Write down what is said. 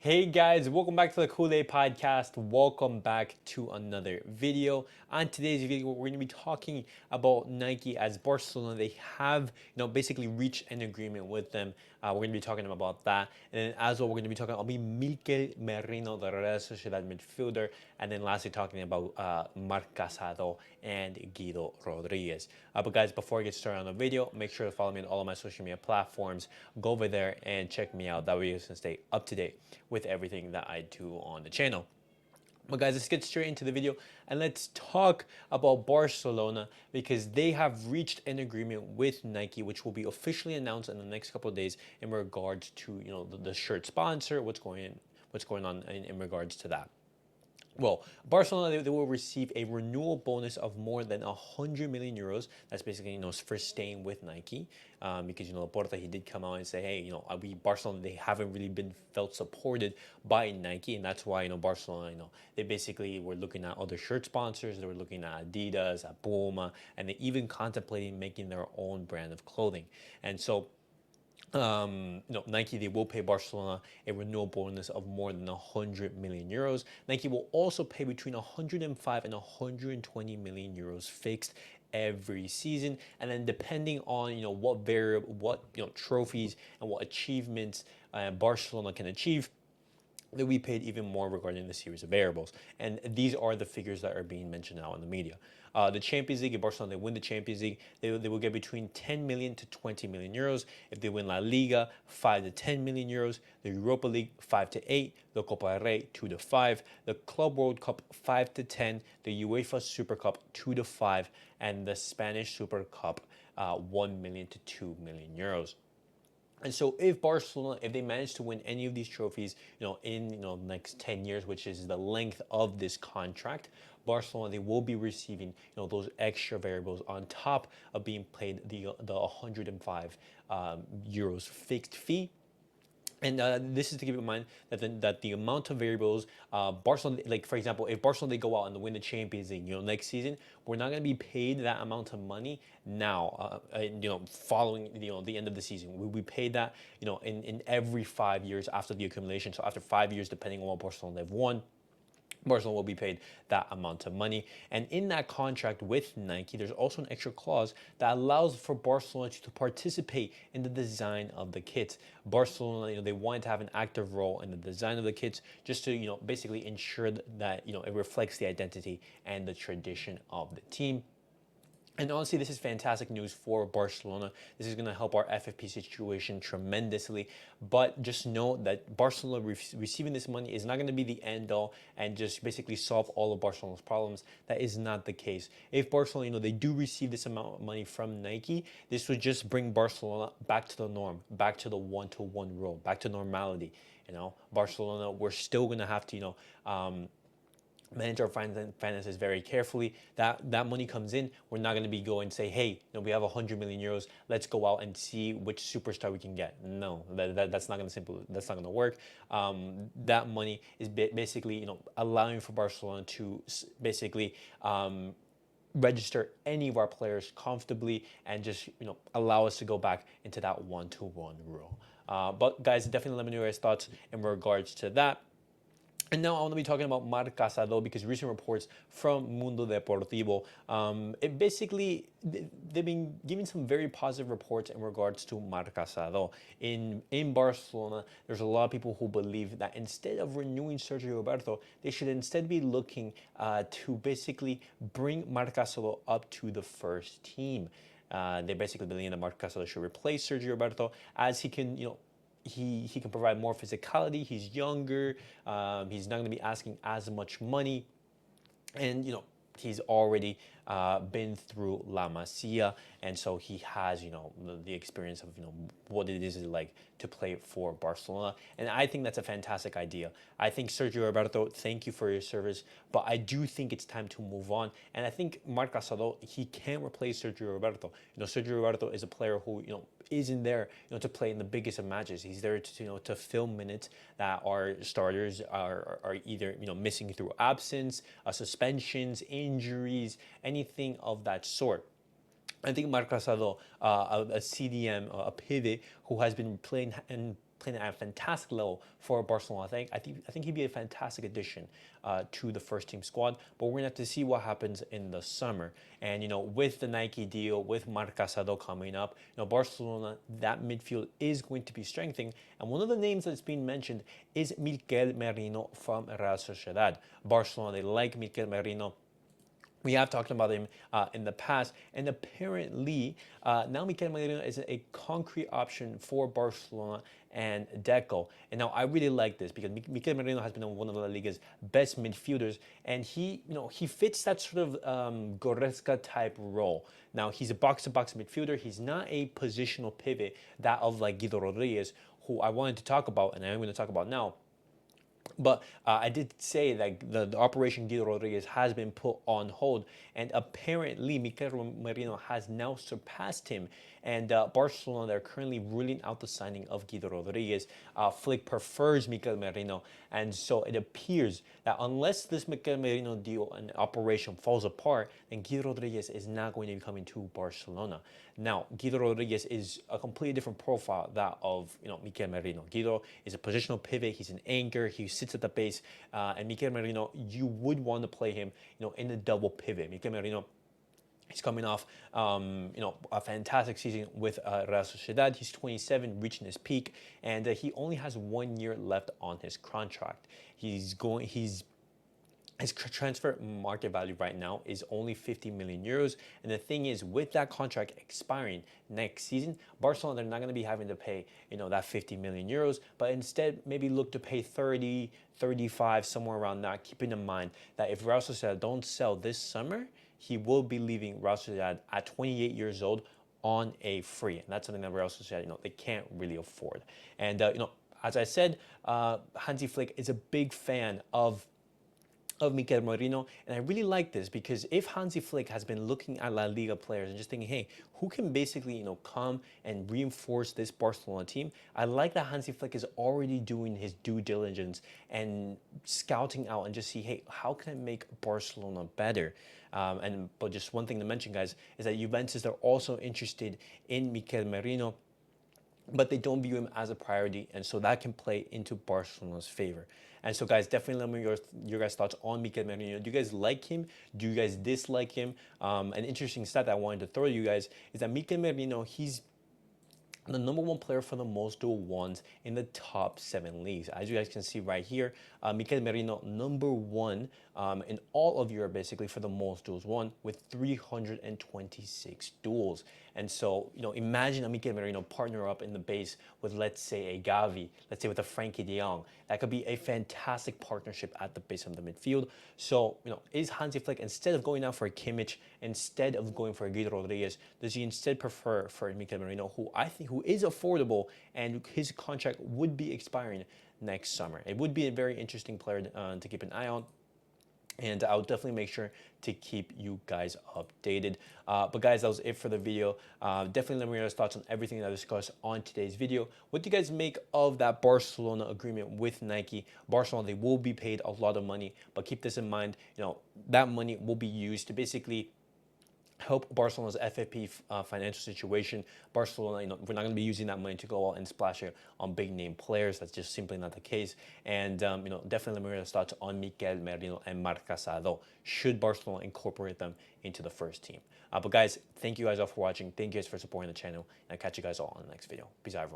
Hey guys, welcome back to the CulePodcast. Welcome back to another video. On today's video, we're going to be talking about Nike as Barcelona. They have, basically reached an agreement with them. We're going to be talking about that. And then as well, we're going to be talking about Mikel Merino, the Real Sociedad midfielder. And then lastly, talking about Marc Casado and Guido Rodriguez. But guys, before I get started on the video, make sure to follow me on all of my social media platforms. Go over there and check me out. That way you can stay up to date with everything that I do on the channel. But guys, let's get straight into the video and let's talk about Barcelona because they have reached an agreement with Nike, which will be officially announced in the next couple of days in regards to the shirt sponsor, what's going on in regards to that. Well, Barcelona, they will receive a renewal bonus of more than 100 million euros. That's basically, for staying with Nike. Because, Laporta, he did come out and say, hey, Barcelona, they haven't really been felt supported by Nike. And that's why, Barcelona, they basically were looking at other shirt sponsors. They were looking at Adidas, at Puma, and they even contemplating making their own brand of clothing. And so, Nike, they will pay Barcelona a renewal bonus of more than 100 million euros. Nike will also pay between 105 and 120 million euros fixed every season, and then depending on what trophies and what achievements Barcelona can achieve, that we paid even more regarding the series of variables. And these are the figures that are being mentioned now in the media. The Champions League, if Barcelona they win the Champions League, they will get between 10 million to 20 million euros. If they win La Liga, 5 to 10 million euros. The Europa League, 5 to 8. The Copa del Rey, 2 to 5. The Club World Cup, 5 to 10. The UEFA Super Cup, 2 to 5. And the Spanish Super Cup, 1 million to 2 million euros. And so if Barcelona, if they manage to win any of these trophies, in the next 10 years, which is the length of this contract, Barcelona, they will be receiving, those extra variables on top of being paid the 105 euros fixed fee. And this is to keep in mind that the amount of variables, Barcelona, like for example, if Barcelona they go out and win the Champions League, next season, we're not going to be paid that amount of money now, following the end of the season. We paid that, in every 5 years after the accumulation. So after 5 years, depending on what Barcelona they've won, Barcelona will be paid that amount of money. And in that contract with Nike, there's also an extra clause that allows for Barcelona to participate in the design of the kits. Barcelona, they wanted to have an active role in the design of the kits just to, basically ensure that, it reflects the identity and the tradition of the team. And honestly, this is fantastic news for Barcelona. This is going to help our FFP situation tremendously. But just know that Barcelona receiving this money is not going to be the end all and just basically solve all of Barcelona's problems. That is not the case. If Barcelona, they do receive this amount of money from Nike, this would just bring Barcelona back to the norm, back to the one-to-one rule, back to normality. Barcelona, we're still going to have to, manage our finances very carefully. That money comes in. We're not going to be going and say, hey, we have 100 million euros. Let's go out and see which superstar we can get. No, that's not going to work. That money is basically allowing for Barcelona to basically register any of our players comfortably and just allow us to go back into that one-to-one rule. But guys, definitely let me know your guys' thoughts in regards to that. And now I want to be talking about Marc Casado because recent reports from Mundo Deportivo, it basically, they've been giving some very positive reports in regards to Marc Casado. In Barcelona, there's a lot of people who believe that instead of renewing Sergio Roberto, they should instead be looking to basically bring Marc Casado up to the first team. They basically believe that Marc Casado should replace Sergio Roberto as he can, he can provide more physicality. He's younger. He's not going to be asking as much money. And, he's already been through La Masia. And so he has, the experience of, what it is like to play for Barcelona. And I think that's a fantastic idea. I think Sergio Roberto, thank you for your service. But I do think it's time to move on. And I think Marc Casado, he can't replace Sergio Roberto. Sergio Roberto is a player who, isn't there, to play in the biggest of matches. He's there to, to fill minutes that our starters are either, missing through absence, suspensions, injuries, anything of that sort. I think Marc Casado, a CDM, a pivot who has been playing and playing at a fantastic level for Barcelona. I think he'd be a fantastic addition to the first team squad. But we're gonna have to see what happens in the summer. And with the Nike deal, with Marc Casado coming up, Barcelona, that midfield is going to be strengthening. And one of the names that's being mentioned is Mikel Merino from Real Sociedad. Barcelona, they like Mikel Merino. We have talked about him in the past, and apparently now Mikel Merino is a concrete option for Barcelona and Deco. And now I really like this because Mikel Merino has been one of La Liga's best midfielders, and he fits that sort of Goretzka type role. Now he's a box-to-box midfielder. He's not a positional pivot that of like Guido Rodriguez, who I wanted to talk about, and I'm going to talk about now. But I did say that the Operation Guido Rodriguez has been put on hold, and apparently Mikel Merino has now surpassed him. And Barcelona, they're currently ruling out the signing of Guido Rodriguez. Flick prefers Mikel Merino, and so it appears that unless this Mikel Merino deal and operation falls apart, then Guido Rodriguez is not going to be coming to Barcelona. Now, Guido Rodriguez is a completely different profile that of Mikel Merino. Guido is a positional pivot. He's an anchor. He sits at the base, and Mikel Merino, you would want to play him, in a double pivot. Mikel Merino, he's coming off, a fantastic season with Real Sociedad. He's 27, reaching his peak, and he only has 1 year left on his contract. His transfer market value right now is only 50 million euros. And the thing is, with that contract expiring next season, Barcelona, they're not going to be having to pay, that 50 million euros, but instead maybe look to pay 30, 35, somewhere around that, keeping in mind that if Real Sociedad don't sell this summer, he will be leaving Real Sociedad at 28 years old on a free. And that's something that Real Sociedad, they can't really afford. And, as I said, Hansi Flick is a big fan of Mikel Merino, and I really like this because if Hansi Flick has been looking at La Liga players and just thinking, hey, who can basically come and reinforce this Barcelona team, I like that Hansi Flick is already doing his due diligence and scouting out and just see, hey, how can I make Barcelona better? But just one thing to mention, guys, is that Juventus are also interested in Mikel Merino, but they don't view him as a priority, and so that can play into Barcelona's favor. And so, guys, definitely let me know your guys' thoughts on Mikel Merino. Do you guys like him? Do you guys dislike him? An interesting stat that I wanted to throw you guys is that Mikel Merino, he's the #1 player for the most dual ones in the top 7 leagues. As you guys can see right here, Mikel Merino, #1 in all of Europe, basically, for the most duels won with 326 duels. And so, imagine a Mikel Merino partner up in the base with, let's say, a Gavi, let's say with a Frankie de Jong. That could be a fantastic partnership at the base of the midfield. So, is Hansi Flick, instead of going out for a Kimmich, instead of going for a Guido Rodriguez, does he instead prefer for Mikel Merino, who is affordable, and his contract would be expiring next summer? It would be a very interesting player to keep an eye on. And I'll definitely make sure to keep you guys updated. But guys, that was it for the video. Definitely let me know your thoughts on everything that I discussed on today's video. What do you guys make of that Barcelona agreement with Nike? Barcelona, they will be paid a lot of money, but keep this in mind, that money will be used to basically help Barcelona's FFP financial situation. Barcelona, we're not going to be using that money to go out and splash it on big name players. That's just simply not the case. And definitely let me know your thoughts on Mikel Merino and Marc Casado. Should Barcelona incorporate them into the first team? But guys, thank you guys all for watching. Thank you guys for supporting the channel, and I'll catch you guys all on the next video. Peace out, everyone.